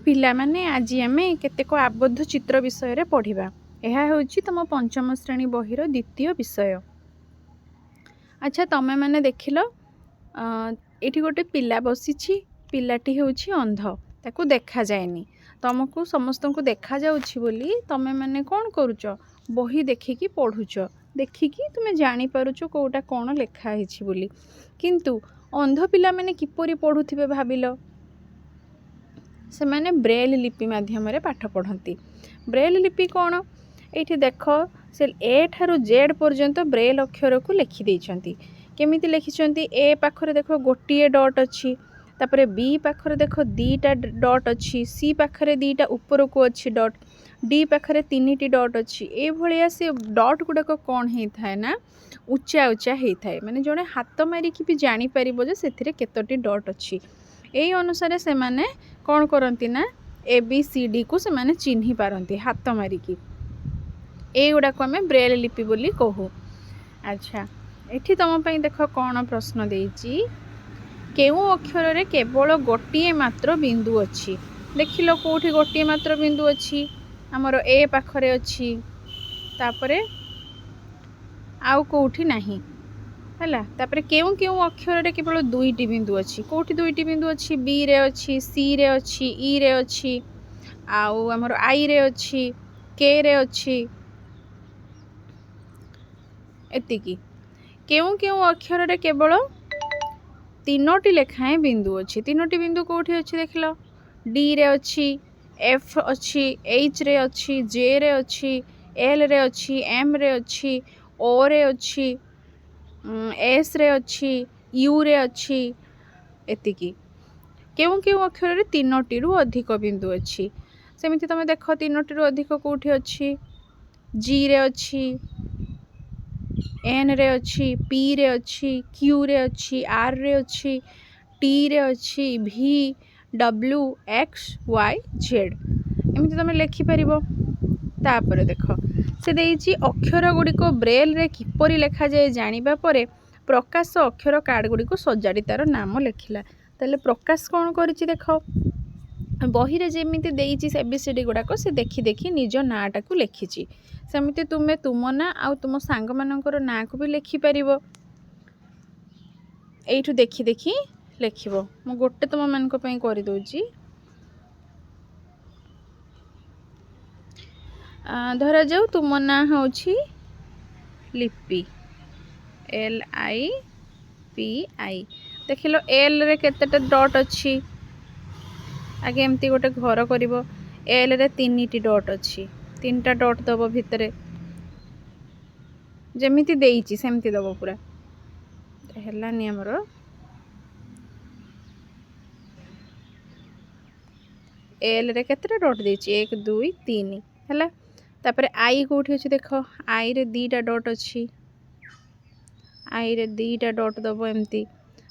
पिला माने आज आम केतेक आबद्ध चित्र विषय पढ़ा। यह हूँ तुम पंचम श्रेणी बहीर द्वितीय विषय। अच्छा तमें मैंने देख लो ये गोटे पिला बसी पिलाटी हूँ अंध ताकू देखा जाएनी तुमको समस्त को देखा जाउछि बोली तमें मैंने कौन करुच बही देखिकी पढ़ुच देखिकी तुम्हें जानीपारुच कौटा कौन लिखाही बोली किंतु अंध पिला मैंने किपरि पढ़ुथिबे भाबिल से मैंने ब्रेल लिपि माध्यम पाठ पढ़ती। ब्रेल लिपि कौन ये देख से ए ठारू जेड पर्यंत ब्रेल अक्षर को लिखिदे केमिति लिखिं ए पाखरे देख गोटे डट अच्छी तापर बी पाखरे देख दीटा डट अच्छी सी पाखरे दीटा ऊपर को अच्छी डट डी पाखरे तीन डट अच्छी ये भाया से डट गुड़ाक कौन होता है ना उच्चा उच्चा होता है माने जड़े हाथ मारिकी भी जापर से केतोटी डट अच्छी यही अनुसार से माने कौन करती ना ए बी सी डी को से माने चिन्हि पारती हाथ मारिकी ये गुड़ाक आम ब्रेल लिपि बोली कहू। अच्छा एठी तुम देख कौन प्रश्न देइछि केउ अक्षर रे केवल गोटे मात्र बिंदु अच्छी देख लो कौटी गोटे मात्र बिंदु अच्छी आमर ए पाखरे अच्छी तापरे आउ कौटी नहीं है तापरे केउ केउ अक्षर रे केवल दुईटी बिंदु अच्छी कौटी दुईटी बिंदु अच्छी बी रे अच्छी सी रे अच्छी ई रे अच्छी आउ आमर आई रे अच्छी के रे अच्छी एतिकी केउ केउ अक्षर रे केवल तीनोटी लेखाएं बिंदु अच्छी तीनोटी बिंदु कौटी अच्छी देख लो डी रे अच्छी एफ अच्छी एच रे अच्छी जे रे अच्छी एल रे अच्छी एम रे अच्छी ओ रे अच्छी एस रे अच्छी यू रे अच्छी एतिकी केउ केउ अक्षर रे तीनोटी रु अधिक बिंदु अच्छी सेमिति तुम देख तीनोटी रु अधिक कौटी अच्छी जी रे अच्छी एन रे अच्छी पी रे अच्छी क्यू रे अच्छी आर रे अच्छी टी रे अच्छी भी डब्ल्यू एक्स वाई जेड एमती तुम लिखिपर। तापर देख से देइछि अक्षर गुड़िक ब्रेल रे किपरि लेखा जाए जानिबा परे प्रकाश अक्षर कार्ड गुड़िक सजाड़ी तार नाम लिखिला ताले प्रकाश कौन करिछि देख बही रे जेमिति देइछि एबीसीडी गुड़ाक से देखी देखी निज नाटा को लिखिछि सेमिति तुमे तुम ना आउ तुम सांग मानकर ना को भी लिखिपर एठू देखी देखी लिखिबो मु गोटे तुम मानक पई करि दोछि धरा जाऊ तुम ना होछि लिपि LIPI देख लो एल रे केतेटा डॉट अच्छी आगे एमती गोटे घर करिवो एल रे तीनटी डॉट अच्छी तीनटा डॉट दब भितरे जेमिति देइछि सेमति दब पूरा हेलानी हमर एल रे केतेटा डॉट देइछि 1 2 3 हैला तापर आई कोठी अछि देख आई रे दीटा डॉट अच्छी आई रे दीटा डॉट दब एमती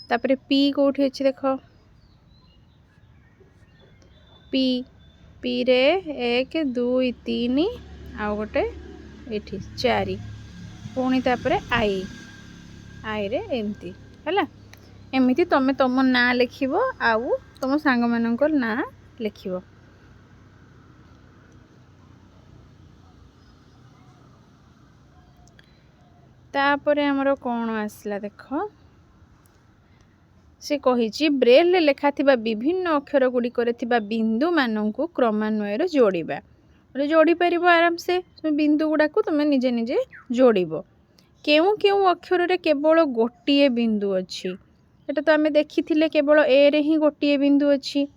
तापर पी कोठी अछि देख पी पी रे 1 2 3 आउ गोटे एठी 4 पुणी तापर आई आई रे एमती हैला एमिति तमे तुम ना लिखिबो आउ तुम सांग मानकर ना लिखिबो। तापर हमर कौन आसला देख से कही ब्रेल रे लेखा थिबा विभिन्न अक्षर गुड़िक बिंदु मानू क्रमान्वय जोड़िबा जोड़ी पार आराम से बिंदु गुड़ा को तुम निजे निजे जोड़ब केउ केउ अक्षर रे केवल गोटे बिंदु अच्छी एटा तो आम देखी केवल ए रे ही गोटे बिंदु अच्छी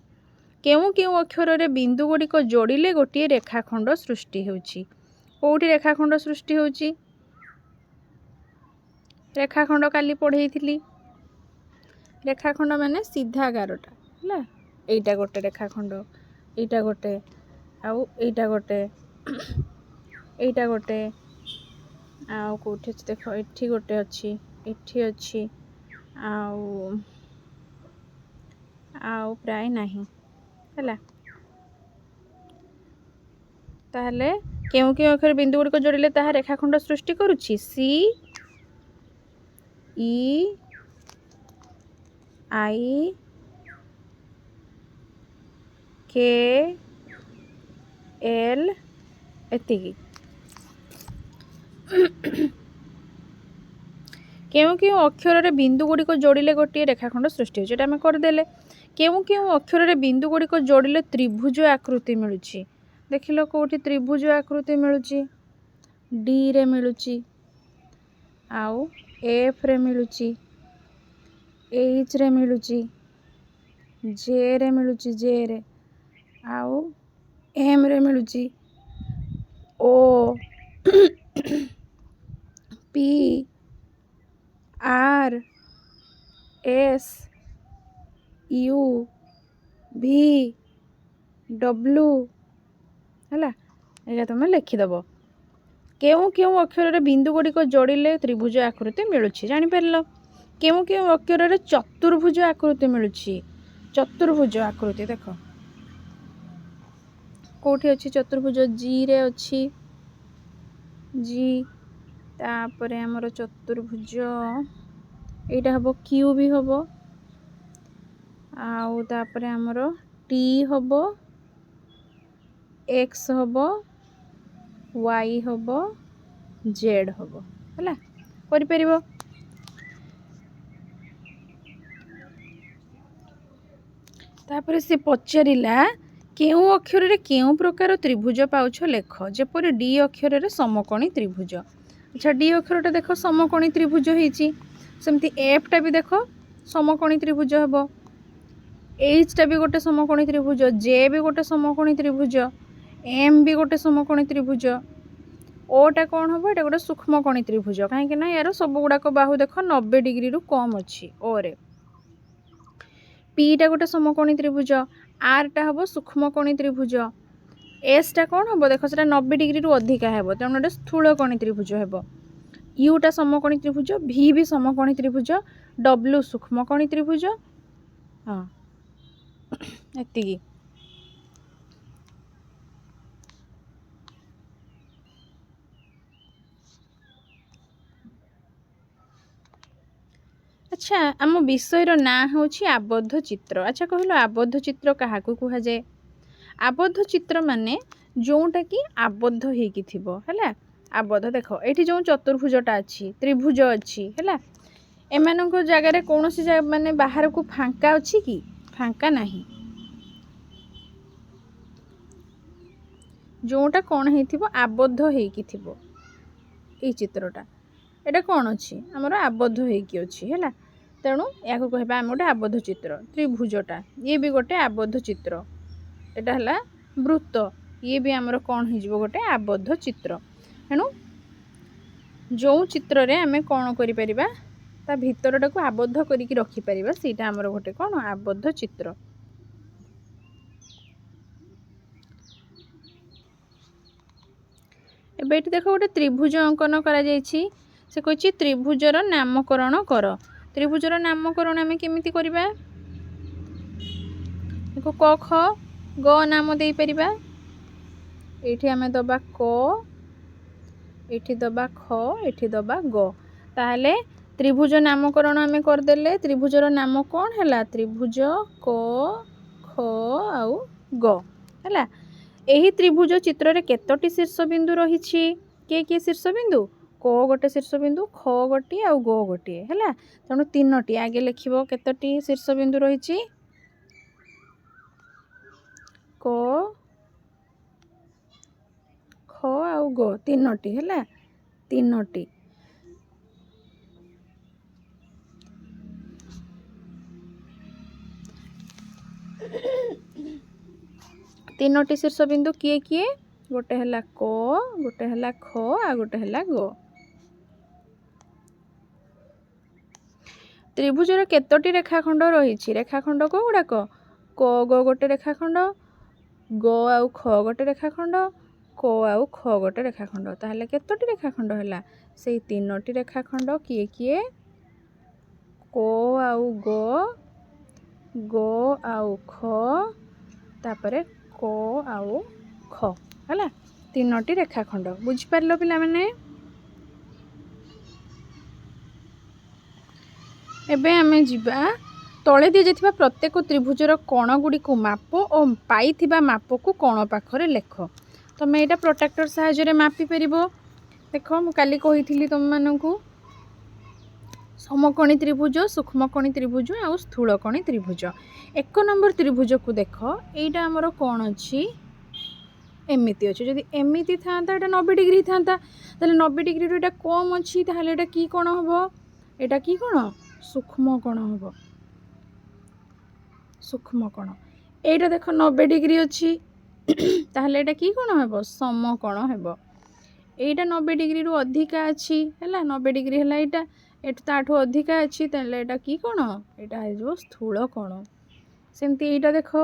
केउ केउ अक्षर रे बिंदु गुड़िक जोड़िले गोटे रेखाखंड सृष्टि होउची कोउठी रेखाखंड सृष्टि होउची रेखाखंड काली पढ़े थी रेखाखंड माने सीधा गारटा है एटा गोटे रेखाखंड एटा गोटे आउ एटा गोटे एटा गोटे आउ कोठी देख एठी गोटे अच्छी एठी अच्छी आउ आउ प्राय नहीं है ताहले केउ केउ अक्षर बिंदु गुड़िक जोड़िले ताहा रेखाखंड सृष्टि करुछि सी ई आई के एल एतिकी केउ केउ अक्षर रे बिंदु गुड़िक जोड़िले गोटे रेखाखंड सृष्टि होता आम करदेले केउ केउ अक्षर रे बिंदु गुड़िक जोड़िले त्रिभुज आकृति मिलुची देखिल कोठी त्रिभुज आकृति मिलुची डी रे मिलुची आउ एफ रे मिलुची एच रे मिलुची जे रे मिलुची जे रे आउ एम रे मिलुची O P R S U भी डब्ल्यू है ये तुम लिखिदेव केउ केउ अक्षर बिंदु गुड़िक जोड़िले त्रिभुज आकृति मिलुची जापर केउ केउ अक्षर चतुर्भुज आकृति मिलुची चतुर्भुज आकृति देख कौटी अच्छी चतुर्भुज जी रे अच्छी जी तापर आमर चतुर्भुज यहाँ हम क्यू भी हम आउ तापर आमर टी हम एक्स हम वाई हम जेड हम है कर तापर से पचारा केउ अक्षर रे केउ प्रकार त्रिभुज पाउछ लेख जेपर डी अक्षर रे समकोणी त्रिभुज अच्छा डी अक्षरटा देख समकोणी त्रिभुज होईची सेमती एफ टा भी देख समकोणी त्रिभुज हम एच टा भी गोटे समकोणी त्रिभुज जे भी गोटे समकोणी त्रिभुज एम भी गोटे समकोणी त्रिभुज ओटा कौन हम ये गोटे सूक्ष्मकोणी त्रिभुज कहीं यार सब गुड़ाक बाहु देख 90 डिग्री रु कम अच्छी ओ रे पीटा गोटे समकोणी त्रिभुज आरटा हम सूक्ष्मकोणी त्रिभुज एसटा कौन हम देख से 90 डिग्री रु अधिका है तेणु गोटे स्थूलकोणी त्रिभुज है यूटा समकोणी त्रिभुज भी भी समकोणी त्रिभुज डब्ल्यू सूक्ष्मकोणी त्रिभुज हाँ एतिकी अच्छा आम विषयर ना हूँ आबद्ध चित्र अच्छा कहल आबद्ध चित्र क्या कह जाए आबद्ध चित्र माने जोटा कि आबद्ध होगी है आबद्ध देख ये जो चतुर्भुजटा अच्छी त्रिभुज अच्छी है एमान जगार कौन सी माने बाहर को फांका अच्छी कि फांका नहीं जोटा कौन हो आबद्ध होगी ये चित्रटा एटा कौन अच्छी आमर आबद्ध होगी अच्छी है तेणु या कहवा आम गोटे आबद्ध चित्र त्रिभुजटा ये भी गोटे आबद्ध चित्र एटा है वृत्त ये भी आमर कौन हो गोटे आबद्ध चित्र तेणु जो चित्र रे आमे कौन करि परिबा ता भितरटा को आबद्ध करिकी रखि परिबा सेटा आमर गोटे कौन आबद्ध चित्र एबे एठी देखो गोटे त्रिभुज अंकन करा जायछि से कहछि त्रिभुजर नामकरण कर त्रिभुजर नामकरण आमे केमिति करिबा देखो क ख ग नाम देई परिबा एठी आमे दबा क एठी दबा ख एठी दबा ग ताहले त्रिभुज नामकरण आमे कर देले त्रिभुजर नाम कौन हैला त्रिभुज क ख आउ ग हैला एही त्रिभुज चित्र रे केतोटी शीर्षबिंदु रहिछि के शीर्षबिंदु क गोटे शीर्षबिंदु ख गोटे आउ ग गोटे हैला तेणु तीनोटी आगे लिखिबो केतोटी शीर्षबिंदु रहिछि क ख आउ ग तीनोटी हैला तीनोटी तीनोटी शीर्षबिंदु किए किए गोटे हैला क गोटे हैला ख आ गोटे हैला ग त्रिभुजर केतोटी रेखाखंड रही रेखाखंड को गुड़ाक क ग गोटे रेखाखंड ग आउ ख गोटे रेखाखंड क आउ ख गोटे रेखाखंड ताहले केतोटी रेखाखंड हैला से तीनोटी रेखाखंड किए किए क आउ ग आउ ख तापरे क आउ ख हैला तीनोटी रेखाखंड बुझी पारलो पिला माने एबे आमे जिबा तले दिया प्रत्येक त्रिभुजर कोण गुड़ी को माप और पाई मापक कोण पाखरे लेख। तुम यहाँ प्रोट्राक्टर साहाय्य मापी पार। देख मुझे कही तुम मानक समकोणी त्रिभुज, सूक्ष्मकोणी त्रिभुज और स्थूलकोणी त्रिभुज। 1 नंबर त्रिभुज को देख, यहाँ आमर कौन अच्छी एमती अच्छे। जदि एमती था 90 डिग्री था, 90 डिग्री यहाँ कम अच्छी, ताहले कि कोण हम? यहाँ कि कोण? सूक्ष्म कोण हम। सूक्ष्म कोण यहाँ देख 90 डिग्री अच्छी, ताहले यहाँ कि कोण हम? समकोण हम। यहाँ 90 डिग्री रु अधिका अच्छी है, 90 डिग्री है यहाँ ताठू अधिका अच्छी, यहाँ कि कोण? यहाँ हो स्थूल कोण। सेमती यहाँ देख,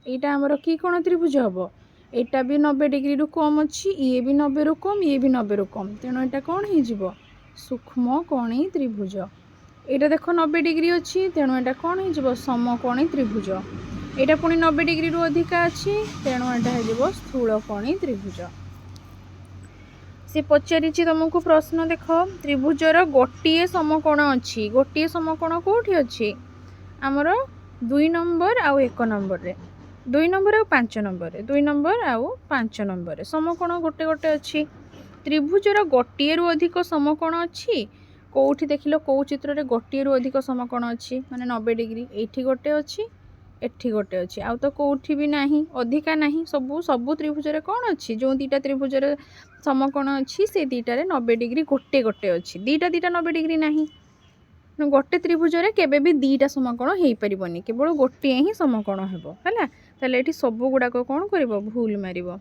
यहाँ आमर कि कोण त्रिभुज हम? यहाँ भी 90 डिग्री रु कम अच्छी, ये भी 90 रु कम, ये भी 90 रु कम, तेणु यहाँ कौन हो? सूक्ष्मकोणी त्रिभुज। यहाँ देख 90 डिग्री अच्छी, तेणु यहाँ कौन हो? समकोणी त्रिभुज। यहाँ पुणी 90 डिग्री रु अधिका अच्छी, तेणु यहाँ हो स्थूलकोणी त्रिभुज। से पचारि तुमको प्रश्न देख, त्रिभुजर गोटे समकोण अच्छी, गोटे समकोण कौटी अच्छी? आमर 2 नंबर आउ 1 नंबर रे, 2 नंबर आउ 5 नंबर रे, 2 नंबर आउ 5 नंबर रे समकोण गोटे गोटे अच्छी। त्रिभुजर गोटे रु अधिक समकोण अच्छी, कौटी देखिल कौ चित्र रे गोटे रु अधिक समकोण अच्छी माने 90 डिग्री, एठी गोटे अच्छी, एठी गोटे अच्छी, आउ तो कौटी भी नहीं, अधिका नहीं। सबू त्रिभुज रे कौन अच्छी? जो दीटा त्रिभुज रे समकोण अच्छी से दीटा रे 90 डिग्री गोटे गोटे अच्छी, दीटा 90 डिग्री नहीं। गोटे त्रिभुज रे केबे भी दीटा समकोण हो पारिबनी, केवल गोटे ही समकोण हेबो हैला। ताले एठी सब गुडाक कौन करिवो? भूल मारिवो।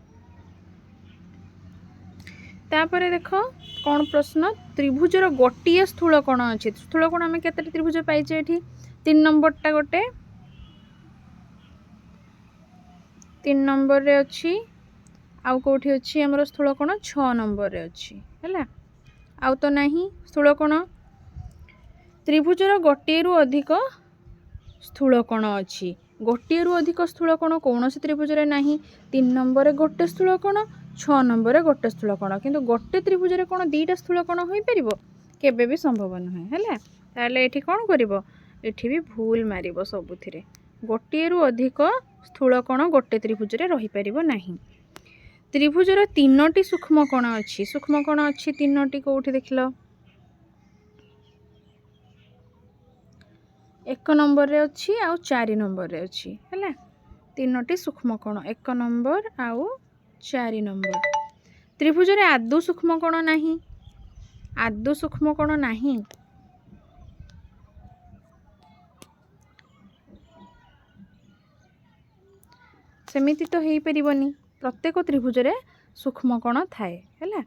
तापरे देख कौन प्रश्न, त्रिभुजर गोटे स्थूल कोण अच्छी। स्थूल कोण आम केते त्रिभुज पाइछे? एठी 3 नंबर टा गोटे, 3 नंबर रे अच्छी, आउ कोठी अच्छी हमर स्थूल कोण? 6 नंबर रे अच्छी हैला, आउ तो नहीं स्थूल कोण। त्रिभुजर गोटे रु अधिक स्थूल कोण अच्छी, गोटे रु अधिक स्थूल कोण कौन से त्रिभुज रे नहीं। 3 नंबर रे गोटे स्थूल कोण, 6 नंबर रे गोटे स्थूल कोण, किंतु गोटे त्रिभुज रे कोण दीटा स्थूल कोण होई परिबो? केबे भी संभव नहे हैला। ताले एठी कोन करिवो? एठी भी भूल मारिवो सबुथिरे। गोटे रु अधिक स्थूल कोण गोटे त्रिभुज रे रही परिबो नाही। त्रिभुजर 3टी सूक्ष्म कोण अच्छी, सूक्ष्म कोण अच्छी 3टी, कोठी देखिलो? 1 नंबर रे अच्छी आउ 4 नंबर रे अच्छी हैला। 3टी सूक्ष्म कोण 1 नंबर आउ 4 नंबर। त्रिभुज रे आदौ सूक्ष्म कोण नाही, आदौ सूक्ष्म कोण नाही। सेमिति तो हेई परिबनी, प्रत्येक त्रिभुज रे सूक्ष्म कोण थाए हैला।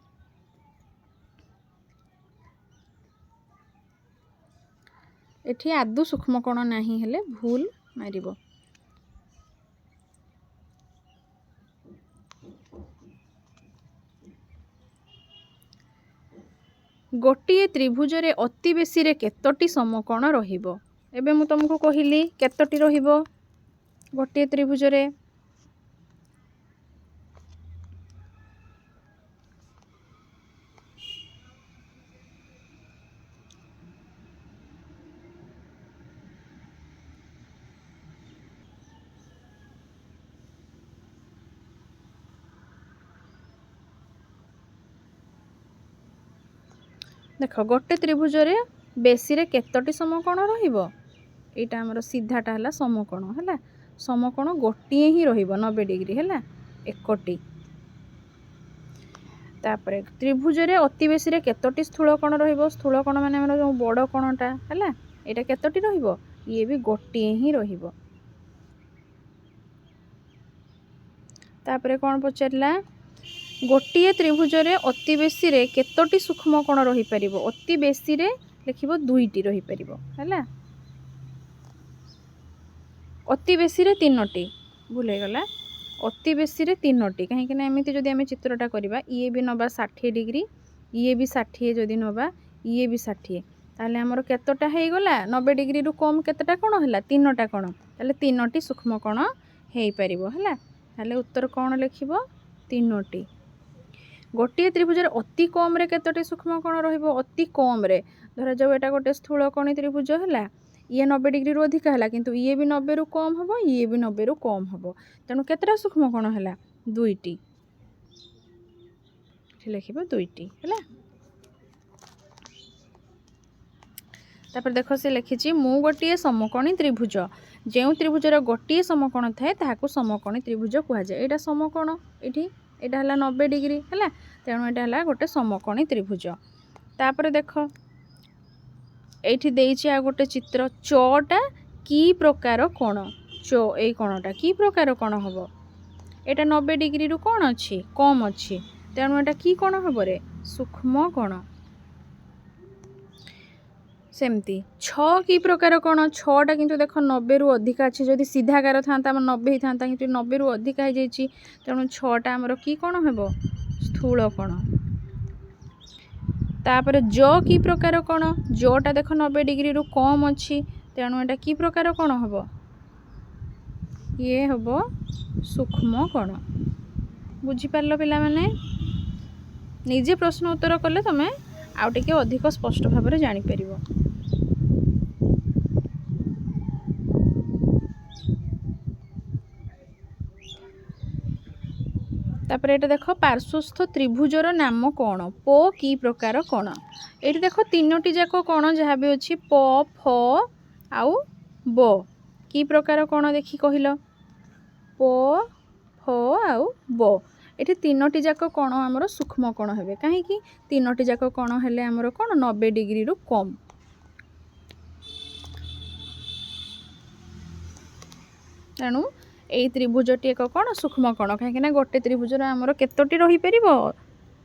एठी आदौ सूक्ष्म कोण नाही हेले भूल मारिबो। गोटे त्रिभुज रे अति बेसी रे केतोटी समकोण रहिबो? एबे मु तुमको कहिली केतोटी रहिबो गोटे त्रिभुज रे। देख गोटे त्रिभुज रे बेसी रे केतोटी समकोण रहिबो? एटा हमर सीधाटा हला समकोण हला। समकोण गोटे ही रहिबो 90 डिग्री हला, एकटी। तापरे त्रिभुज रे अति बेसी रे केतोटी स्थूल कोण रहिबो? स्थूल कोण माने हमर जो बड़ कोणटा हला, एटा केतोटी रहिबो? ये भी गोटे ही रहिबो। तापरे कोण पचारला, गोटे त्रिभुज रे अति बेसी रे केतोटी सूक्ष्म कोण रही परिबो? अति बेसी रे लिखिबो 2टी रही परिबो हला, अति बेसी रे 3टी। भूल गला, अति बेसी रे 3टी, कहीं कि ना एमिति जदि आमे चित्रटा करिबा, ये भी नबा 60 डिग्री, ये भी 60 जदि नबा, ये भी 60, ताले हमर केतोटा हेई गला? 90 डिग्री रु कम केतटा कोण हला? 3टा कोण, ताले 3टी सूक्ष्म कोण हेई परिबो हला। ताले उत्तर कोण लिखिबो? 3टी। गोटे त्रिभुज रे अति कम रे केतोटी सूक्ष्म कोण रहिबो? अति कम रे धरा जाऊ एटा गोटे स्थूल कोणी त्रिभुज हला, ये 90 डिग्री रु अधिक है किंतु ये भी 90 रु कम हम ये भी 90 रु कम हम तेणु केतटा सूक्ष्म कोण है दुईटी लिख दुईटी है। तापर देख से लिखी मु गोटे समकोणी त्रिभुज जो त्रिभुजर गोटे समकोण थाए ताकू समकोणी त्रिभुज कहुए यहाँ समकोण ये है 90 डिग्री है तेणु यहाँ है गोटे समकोणी त्रिभुज। तापर देख ये आ गोटे चित्र चटा की प्रकार कोण चो ये कोणटा की प्रकार कोण हम यहाँ 90 डिग्री रु कौन अच्छी कम अच्छी तेणु यहाँ की कोण हम रे सूक्ष्म कोण। सेमती छ की प्रकार कोण छटा किंतु देख 90 रु अधिक अच्छी जदि सीधाकार था 90 ही था कि 90 रु अधिक हो जाइए तेणु छटा आमर की कोण हम स्थूल कोण। तापर ज की प्रकार कोण जटा देख 90 डिग्री रु कम अच्छी तेणु यहाँ की प्रकार कोण हम ये हम सूक्ष्म कोण। बुझीपार पिला माने निजे प्रश्न उत्तर कले तुम आउ टिके अधिक स्पष्ट भाव में जापर। तापर ये देख पार्श्वस्थ त्रिभुजर नाम कौन प की प्रकार कोण ये देख तीनोटी जाक कोण जहाँ भी अच्छी प फ आउ ब की प्रकार कोण देखी कहल प फ आउ ब ये तीनोटी जाक कोण आमर सूक्ष्म कोण हे कहीं तीनोटी जाक कोण हेले आमर कोण 90 डिग्री रु कम। तेणु यही त्रिभुजटी एक कौन सूक्ष्म कोण कहीं गोटे त्रिभुजर आमर केतोटी रही परिबो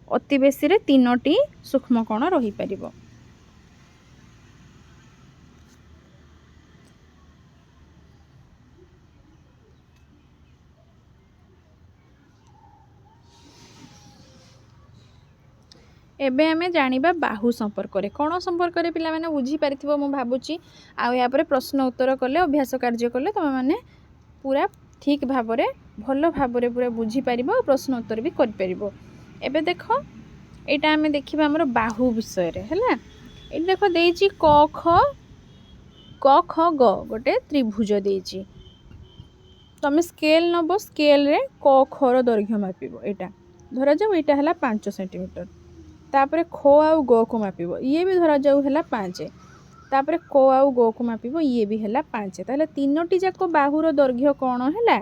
अति बेसी रे तीनोटी सूक्ष्म कोण रही परिबो। एबे आमे जानिबा बाहु संपर्क रे कोण संपर्क रे पिला माने बुझी पारिथिबो मु भाबुची आ या परे प्रश्न उत्तर कले अभ्यास कार्य कले तुम माने पूरा ठीक भाव में भल भाव में पूरा बुझी पार प्रश्न उत्तर भी कर। एबे देख यहाँ आम देखा आमर बाहु विषय है ये देख देची क ख ग गोटे त्रिभुज देची तुम स्केल नब स्केल रे क खर दैर्घ्य मापिब यहाँ धरा जाऊ यहाँ है 5 सेंटीमीटर तापर ख आउ ग को मापिब ये भी धरा जाऊ है 5 तापर क आउ ग को मापिब ये भी है 5 ताहले तीनोटी जाक बाहुर दैर्घ्य कौन है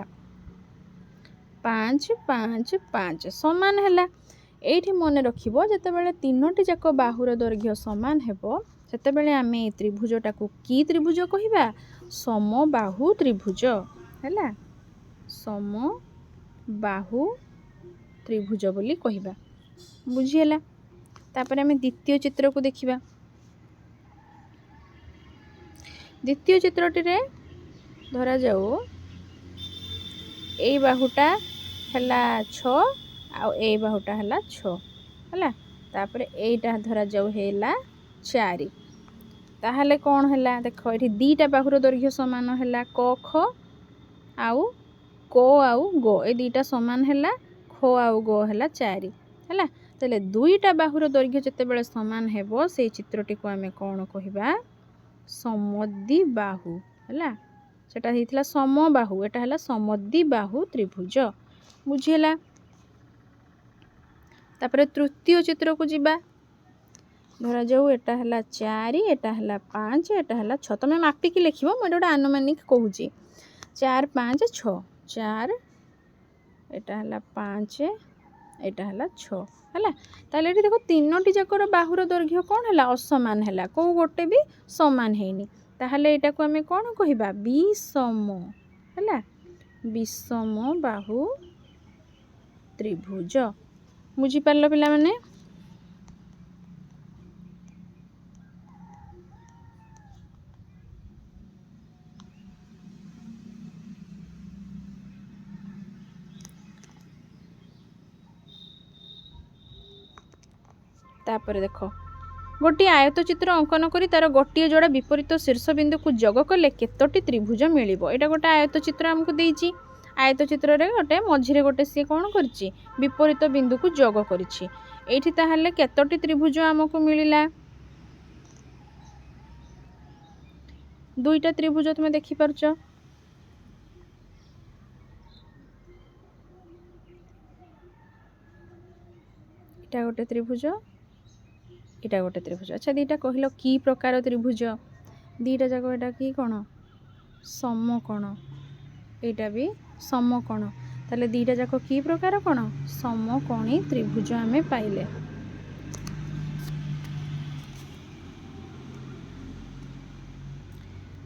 5 5 5 समान है। ये मन रखिबो जेतेबेले तीनोटी जाक बाहुर दैर्घ्य समान हेबो सेतेबेले आमे त्रिभुजटा को की त्रिभुज कहिबा समबाहु त्रिभुज है समबाहु त्रिभुज बोली कहिबा बुझीला। तापर आमे द्वितीय चित्र को देखिबा द्वितीय चित्रटी रे धरा जाऊ ए बाहुटा हला 6 आ ए बाहुटा हला 6 हला तापर एटा धरा जाऊ हेला 4 ताहले कौन है देख ये दीटा बाहुर दैर्घ्य समान है क ख आउ क आउ ग ए दीटा समान है ख आउ ग है 4 है तेल दुईटा बाहुर दैर्घ्य जितेबाला समान हेबो से चित्रटी को आमे कौन कहिबा समद्विबाहु है सेटा हेतिला समबाहु एटा है समद्विबाहु त्रिभुज बुझीला। तापर तृतीय चित्र को जीवा धरा जाऊ एटा है 4 एटा है 5 एटा है 6 तुम मापिकी लिख मुझे गोटे आनुमानिक कहूँ 4 5 6 4 एटा है 5 एटा है 6 है ताले ये देखो तीनोटी जाकर बाहुर दैर्घ्य कौन है असमान है कौ गोटे भी समान है ताहले यहाँ को आम कौन कह विषम है विषम बाहु त्रिभुज बुझीपार पिला माने। तापर देख गोटे आयतचित्र अंकन करी तार गोटे जोड़ा विपरीत शीर्ष बिंदु को जोग कले केतोटी त्रिभुज मिलिबो एटा गोटे आयतचित्र हमको देइछि आयतचित्र रे गोटे मझिरे गोटे सी कौन करछि विपरीत बिंदु को जोग करछि एठी ताहले केतोटी त्रिभुज हमको मिलिला दुईटा त्रिभुज तुम देखिपारुच। एटा गोटे त्रिभुज, एटा गोटे त्रिभुज। अच्छा दीटा कहल कि प्रकार त्रिभुज? दीटा जाक एटा कि कोण? समकोण। एटा भी समकोण। ताले दीटा जाक कि प्रकार कोण? समकोणी त्रिभुज आमे पाइले।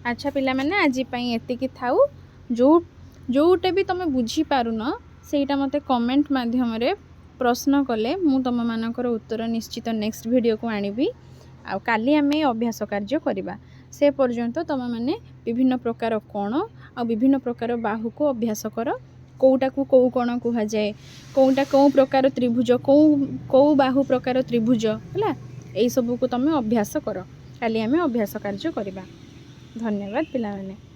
अच्छा पिला मैंने आज एतिकी थाउ। जोटे भी तुम बुझी पारुन सेटा मते कमेंट माध्यम रे प्रश्न कले मु तुम मानकर उत्तर निश्चित नेक्स्ट वीडियो को आनिबी। आ काली आमे अभ्यास कार्य करिबा। से पर्यंत तुम माने विभिन्न प्रकार कोण आ विभिन्न प्रकार बाहु को अभ्यास कर। कोउटा को कोउ कोण कुहा जाए, कोउटा कोउ प्रकार त्रिभुज, कोउ बाहु प्रकार त्रिभुज हला, एई सब को तुम अभ्यास कर। काली आमे अभ्यास कार्य करिबा। धन्यवाद पिला माने।